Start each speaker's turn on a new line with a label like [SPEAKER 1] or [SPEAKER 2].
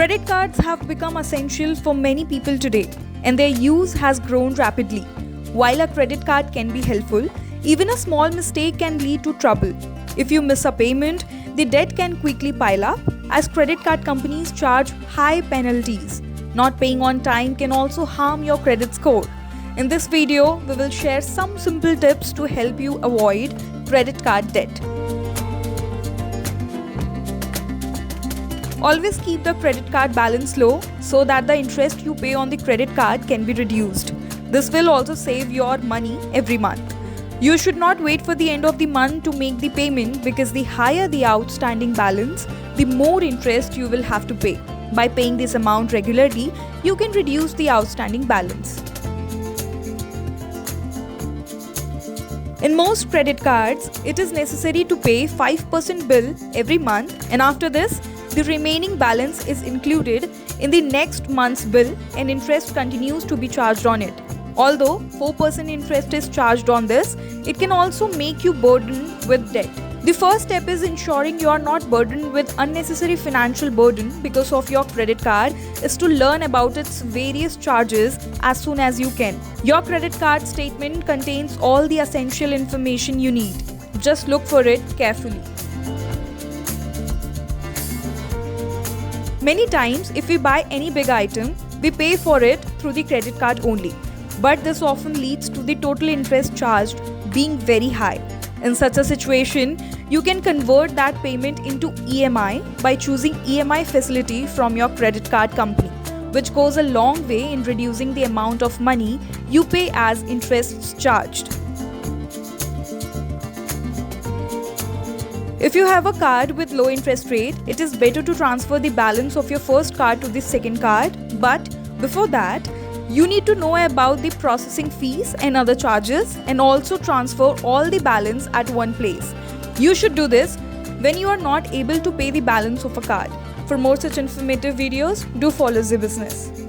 [SPEAKER 1] Credit cards have become essential for many people today, and their use has grown rapidly. While a credit card can be helpful, even a small mistake can lead to trouble. If you miss a payment, the debt can quickly pile up, as credit card companies charge high penalties. Not paying on time can also harm your credit score. In this video, we will share some simple tips to help you avoid credit card debt. Always keep the credit card balance low so that the interest you pay on the credit card can be reduced. This will also save your money every month. You should not wait for the end of the month to make the payment, because the higher the outstanding balance, the more interest you will have to pay. By paying this amount regularly, you can reduce the outstanding balance. In most credit cards, it is necessary to pay 5% bill every month, and after this, the remaining balance is included in the next month's bill and interest continues to be charged on it. Although 4% interest is charged on this, it can also make you burdened with debt. The first step is ensuring you are not burdened with unnecessary financial burden because of your credit card is to learn about its various charges as soon as you can. Your credit card statement contains all the essential information you need. Just look for it carefully. Many times, if we buy any big item, we pay for it through the credit card only. But this often leads to the total interest charged being very high. In such a situation, you can convert that payment into EMI by choosing EMI facility from your credit card company, which goes a long way in reducing the amount of money you pay as interests charged. If you have a card with low interest rate, it is better to transfer the balance of your first card to the second card. But before that, you need to know about the processing fees and other charges, and also transfer all the balance at one place. You should do this when you are not able to pay the balance of a card. For more such informative videos, do follow Zee Business.